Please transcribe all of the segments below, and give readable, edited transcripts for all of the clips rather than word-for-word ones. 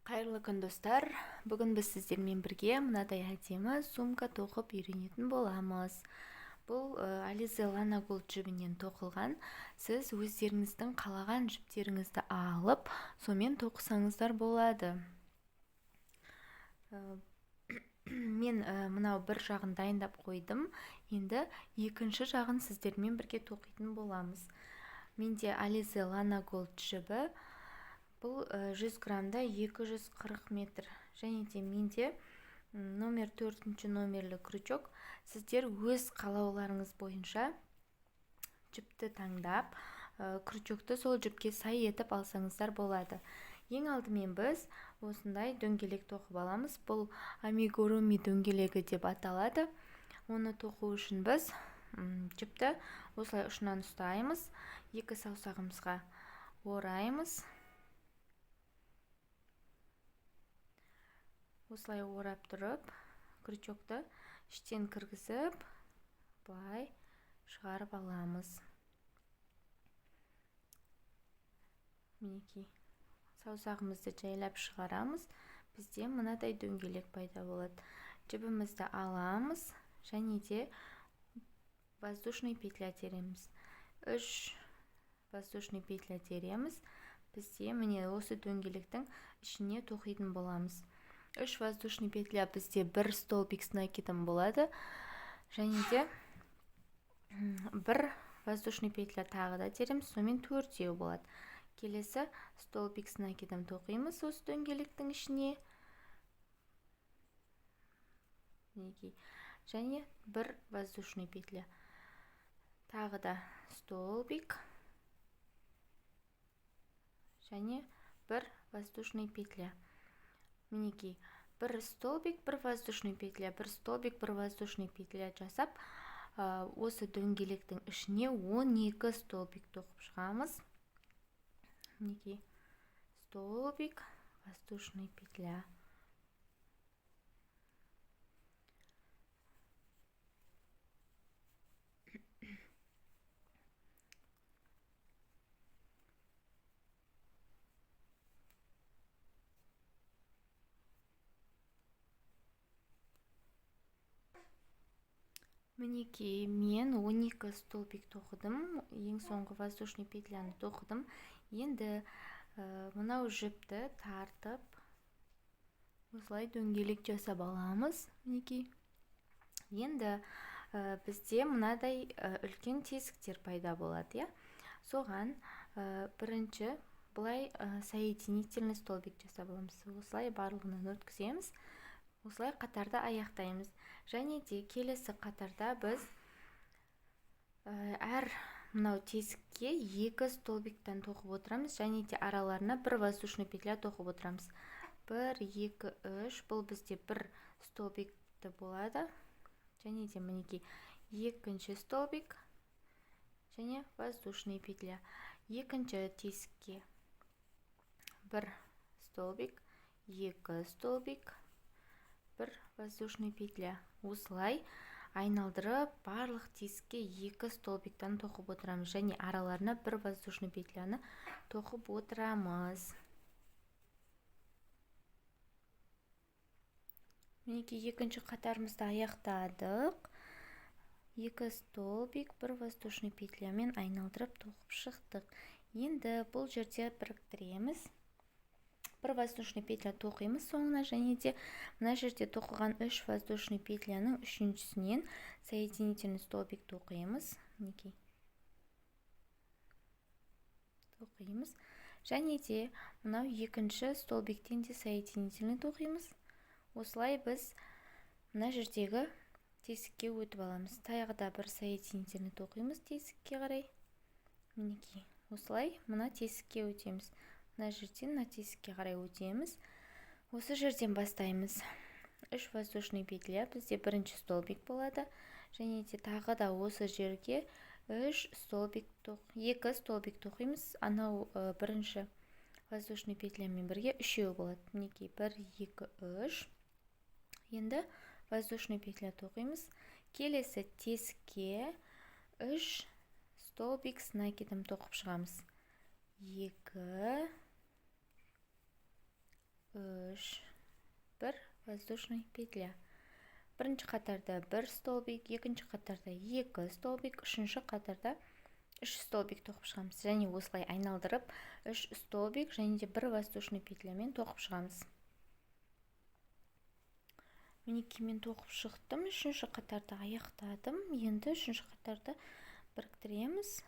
Қайырлы күн достар. Бүгін біз сіздермен бірге мынадай әдемі сумка тоқып үйренетін боламыз. Бұл Alize Lana Gold жібінен тоқылған. Сіз өздеріңіздің қалаған жіптеріңізді алып, сомен тоқысаңыздар болады. Мен мынау бір жағын дайындап қойдым. Енді екінші жағын сіздермен бірге тоқитын боламыз. Менде Alize Lana Gold жібі. Бұл 100 грамда 240 метр. Және де менде номер 4 номерлі крючок. Сіздер өз қалауларыңыз бойынша жіпті таңдап, крючокты сол жіпке сай етіп алсаңыздар болады. Ең алдымен біз осындай дөңгелек тоқып аламыз. Бұл амигуруми дөңгелегі деп аталады. Оны тоқу үшін біз жіпті осылай ұшынан ұстаймыз. Екі саусағымызға ораймыз. Осылай орап тұрып, крючокты іштен кіргізіп, былай шығарып аламыз. Мінекей, саусағымызды жайлап шығарамыз. Бізде мынадай дөңгелек пайда болады. Жібімізді аламыз, және де воздушный петля тереміз. 3 воздушный петля тереміз. Бізде міне осы дөңгелектің ішіне тоқитын боламыз. 3 воздушный петля бізде бір столбик с накидом болады. Және де бір воздушный петля тағы да тереміз, сонымен 4 болады. Келесі столбик с накидом тоқимыз осы дөңгелектің ішіне. Және бір воздушный петля. Тағы да столбик. Және бір воздушный петля. Мінекей, бір столбик, бір воздушный петля, бір столбик, бір воздушный петля жасап, осы дөңгелектің ішіне 12 столбик тоқып шығамыз. Мінекей, столбик, воздушный петля. Мінекей, мен 12 столбик тоқыдым, ең соңғы воздушный петляны тоқыдым. Енді мынау жіпті тартып, осылай дөңгелек жасап аламыз. Мінекей. Енді бізде мынадай үлкен тесіктер пайда болады. Соған бірінші бұлай соединительный столбик жасап аламыз. Осылай барлығынан өткіземіз. Осылай қатарда аяқтаймыз. Және де келесі қатарда біз әр мынау тесікке 2 столбиктан тоқып отырамыз. Және де араларына бір воздушный петля тоқып отырамыз. 1, 2, 3. Бұл бізде бір столбикті болады. Және де мінекей екінші столбик. Және воздушный петля. Екінші тесікке 1 столбик, 2 столбик, 1 воздушный петля. Осылай айналдырып барлық тесікке 2 столбиктан тоқып отырамыз. Және араларына 1 воздушный петляны тоқып отырамыз. Мінекей екінші қатарымызды аяқтадық. 2 столбик, 1 воздушный петлямен айналдырып тоқып шықтық. Енді бұл жерде біріктіреміз. 1 воздушный петля тоқимыз соңына, және де мына жерде тоқыған 3 воздушный петляның үшіншісінен соединительный столбик тоқимыз. Мінекей. Тоқимыз. Және де мынау екінші столбиктен де соединительный тоқимыз. Осылай біз мына жердегі тесікке өтіп аламыз. Тағы да бір соединительный тоқимыз тесікке қарай. Мінекей. Осылай мына тесікке өтеміз. Мына жерден мына тесікке қарай өтеміз. Осы жерден бастаймыз. 3 воздушный петля бізде бірінші столбик болады. Және де тағы да осы жерге 2 столбик тоқимыз. Анау бірінші воздушный петлямен бірге 3 болады. Мінекей 1, 2, 3. Енді воздушный петля тоқимыз. Келесі тесікке 3 столбик с накидом тоқып шығамыз. 2, 3 1 воздушный петля. Бірінші қатарда 1 столбик, екінші қатарда 2 столбик, үшінші қатарда 3 столбик тоқып шығамыз. Және осылай айналдырып 3 столбик және де 1 воздушный петлямен тоқып шығамыз. Мінекей мен тоқып шықтым, үшінші қатарды аяқтадым. Енді үшінші қатарды біріктіреміз.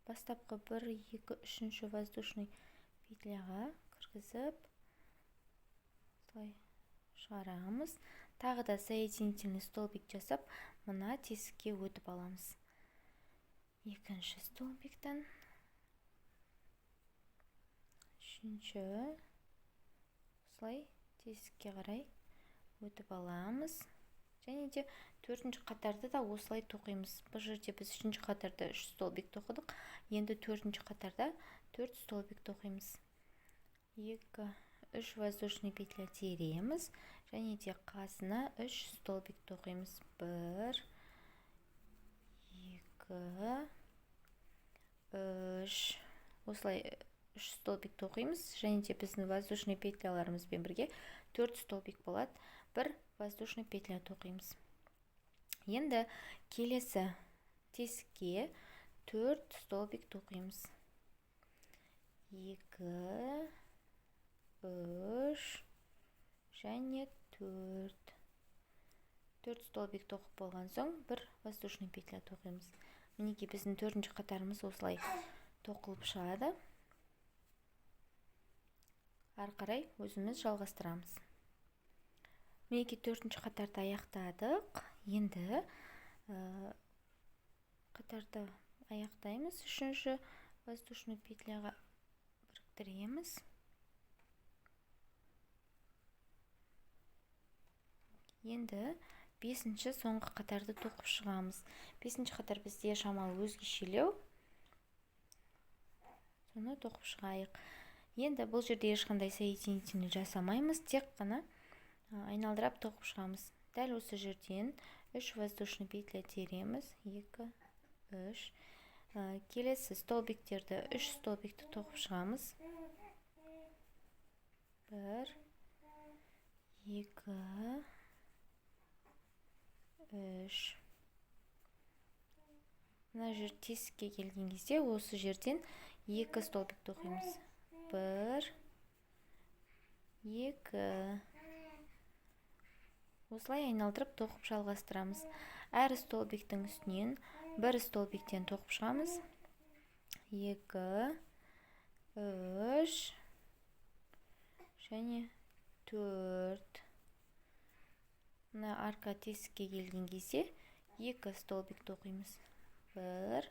Бастапқы 1, 2, үшінші воздушный петляға кіргізіп, осылай шығарамыз. Тағы да соединительный столбик жасап, мына тесікке өтіп аламыз. Екінші столбиктан үшінші осылай тесікке қарай өтіп аламыз. Және де төртінші қатарды да осылай тоқимыз. Бұл жерде біз үшінші қатарда 3 столбик тоқыдық. Енді төртінші қатарда 4 столбик тоқимыз. 2, 3 воздушный петля тереміз. Және де қасына 3 столбик тоқимыз. 1, 2, 3. Осылай 3 столбик тоқимыз. Және де біздің воздушный петляларымызбен бірге 4 столбик болады. 1 воздушный петля тоқимыз. Енді келесі тесікке 4 столбик тоқимыз. 2, 3 және 4. 4 столбик тоқып болған соң 1 воздушный петля тоқимыз. Мінекей біздің төртінші қатарымыз осылай тоқылып шығады. Ары қарай өзіміз жалғастырамыз. Мінекей төртінші қатарды аяқтадық. Енді қатарды аяқтаймыз. Үшінші воздушный петляға біріктіреміз. Енді бесінші соңғы қатарды тоқып шығамыз. Бесінші қатар бізде шамалы өзгешелеу. Соны тоқып шығайық. Енді бұл жерде ешқандай соединительный жасамаймыз, тек қана айналдырап тоқып шығамыз. Дәл осы жерден 3 воздушный петля тереміз. 2, 3. Келесі столбиктерді 3 столбикті тоқып шығамыз. 1, 2, 3. Мына жер тесікке келген кезде осы жерден 2 столбик тоқимыз. 1, 2. Осылай айналдырып тоқып жалғастырамыз. Әр столбиктің үстінен 1 столбиктен тоқып шығамыз. 2, 3 және 4. Мына арка тесікке келген кезде 2 столбик тоқимыз. 1,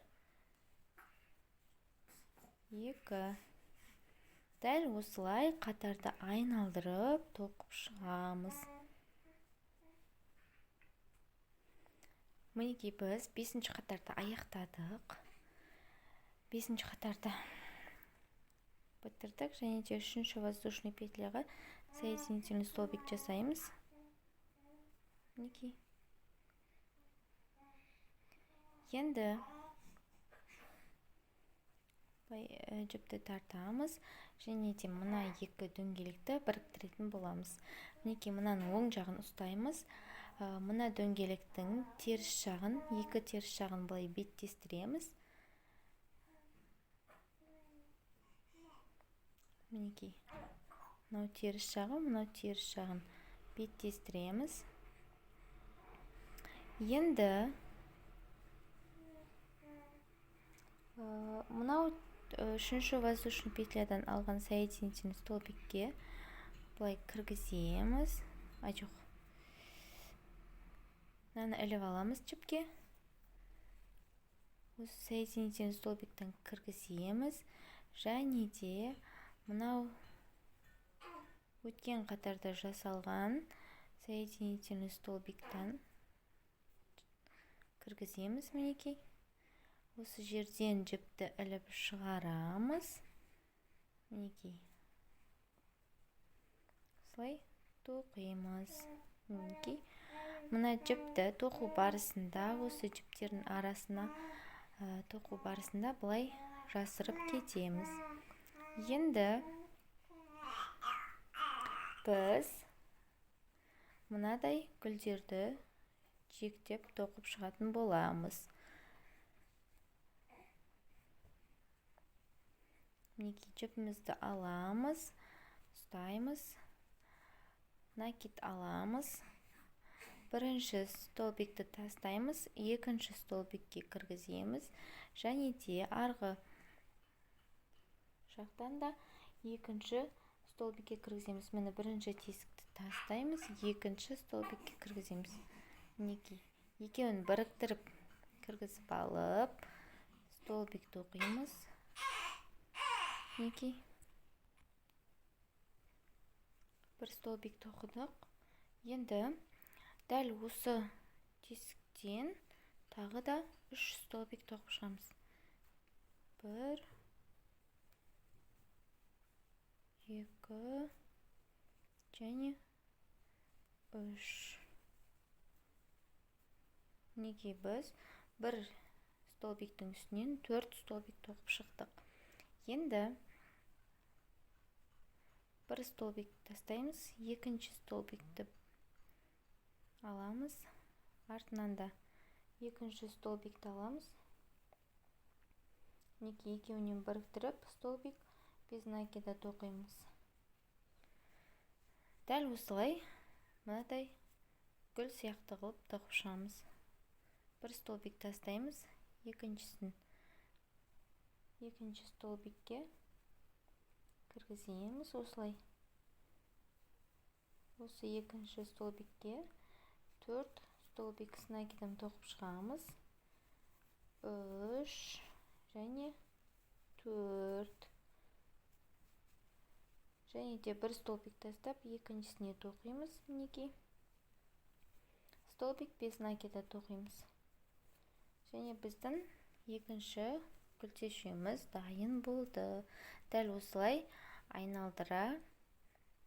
2. Дәл осылай қатарды айналдырып тоқып шығамыз. Мінекей біз 5-ші қатарды аяқтадық. 5-ші қатарды бітірдік. Және де 3-ші воздушный петляға соединительный столбик жасаймыз. Мінекей. Енді жіпті тартамыз. Және де мына екі дөңгелекті біріктіретін боламыз. Мінекей мынаның оң жағын ұстаймыз. Мына дөңгелектің теріс жағын, екі теріс жағын былай беттестіреміз. Мінекей. Мынау теріс жағын беттестіреміз. Енді мынау үшінші воздушный петлядан алған соединительный столбикке былай кіргіземіз. Жоқ. Мынаны іліп аламыз жіпке. Осы соединительный столбиктен кіргіземіз. Және де мынау өткен қатарда жасалған соединительный столбиктен кіргіземіз. Мінекей. Осы жерден жіпті іліп шығарамыз. Мінекей. Осылай тоқимыз. Мінекей. Мына жіпті тоқу барысында, осы жіптердің арасына тоқу барысында бұлай жасырып кетеміз. Енді біз мынадай гүлдерді жиектеп тоқып шығатын боламыз. Мінекей жіпімізді аламыз, ұстаймыз, накид аламыз. Бірінші столбикті тастаймыз, екінші столбикке кіргіземіз, және де арғы жақтан да екінші столбикке кіргіземіз. Мені бірінші тесікті тастаймыз, екінші столбикке кіргіземіз. Мінекей екеуін біріктіріп кіргізіп алып, столбикті оқимыз. Мінекей бір столбикті оқыдық. Енді дәл осы тесіктен тағы да 3 столбик тоқып шығамыз. 1, 2 және 3. Мінекей біз бір столбиктің үстінен 4 столбик тоқып шықтық. Енді бір столбик тастаймыз, екінші столбикті аламыз, артынан да екінші столбикті аламыз. Мінекей екеуінен біріктіріп, столбик без накида тоқимыз. Дәл осылай мынадай гүл сияқты қылып тоқып шығамыз. Бір столбик тастаймыз, екінші столбикке кіргіземіз осылай. Осы екінші столбикке 4 столбик с накидом тоқып шығамыз. 3 және 4. Және де бір столбик тастап, екіншісіне тоқимыз. Мінекей столбик без накида тоқимыз. Және біздің екінші күлтешеміз дайын болды. Дәл осылай айналдыра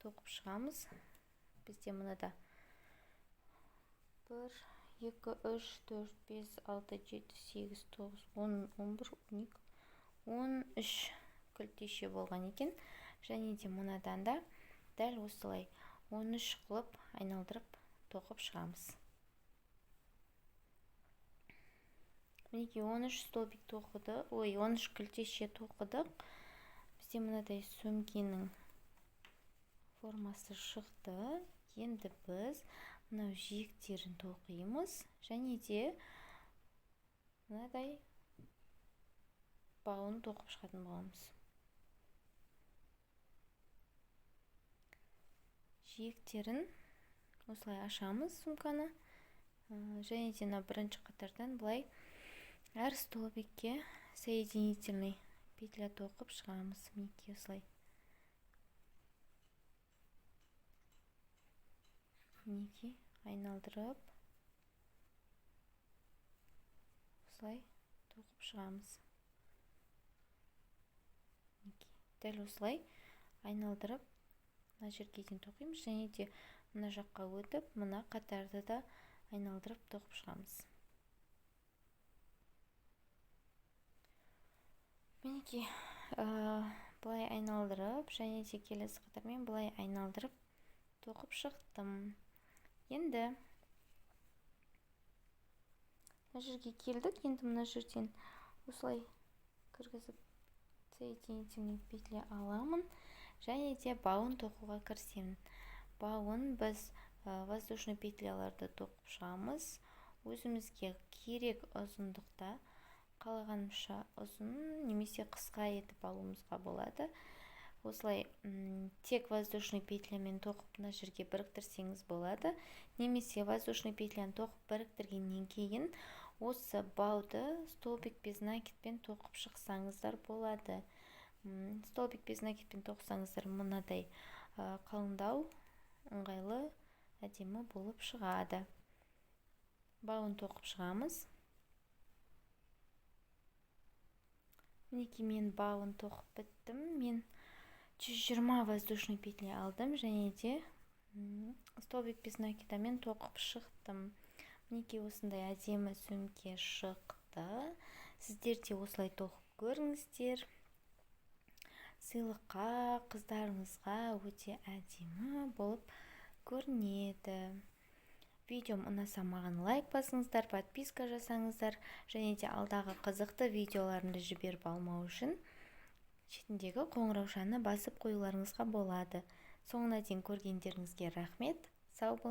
тоқып шығамыз. Бізде мұнада 1, 2, 3, 4, 5, 6, 7, 8, 9, 10, 11, 12, 13 күлтеше болған екен. Және де мұнадан да дәл осылай 13 қылып айналдырып тоқып шығамыз. Мінекей 13 столбик тоқыды, 13 күлтеше тоқыдық. Бізде мұнадай сөмкенің формасы шықты. Енді біз мынау жиектерін тоқимыз, және де мынадай бауын тоқып шығатын боламыз. Жиектерін осылай ашамыз сумканы, және де бірінші қатардан былай әр столбикке соединительный петля тоқып шығамыз. Мінекей осылай. Мінекей айналдырып осылай тоқып шығамыз. Дәл осылай айналдырып мына жерге дейін тоқимыз, және де мына жаққа өтіп, мына қатарды да айналдырып тоқып шығамыз. Мінекей былай айналдырып, және де келесі қатармен былай айналдырып тоқып шықтым. Енді мына жерге келдік. Енді мына жерден осылай кіргізіп соединительный петля аламын, және де бауын тоқуға кірісемін. Бауын біз воздушный петляларды тоқып шығамыз. Өзімізге керек ұзындықта, қалағанымша ұзын немесе қысқа етіп алуымызға болады. Осылай тек воздушный петлямен тоқып мына жерге біріктірсеңіз болады. Немесе воздушный петляны тоқып біріктіргеннен кейін осы бауды столбик без накидпен тоқып шықсаңыздар болады. Столбик без накидпен тоқсаңыздар мынадай қалыңдау, ыңғайлы, әдемі болып шығады. Бауын тоқып шығамыз. Мінекей мен бауын тоқып біттім. Мен 120 воздушный петля алдым, және де столбик без накидамен тоқып шықтым. Мінекей осындай әдемі сөмке шықты. Сіздер де осылай тоқып көріңіздер. сыйлыққа қыздарыңызға өте әдемі болып көрінеді. Видеом ұнаса маған лайк басыңыздар, подписка жасаңыздар, және де алдағы қызықты видеоларымды жіберіп алмау үшін шетіндегі қоңыраушаны басып қоюларыңызға болады. Соңына дейін көргендеріңізге рахмет. Сау болыңыздар.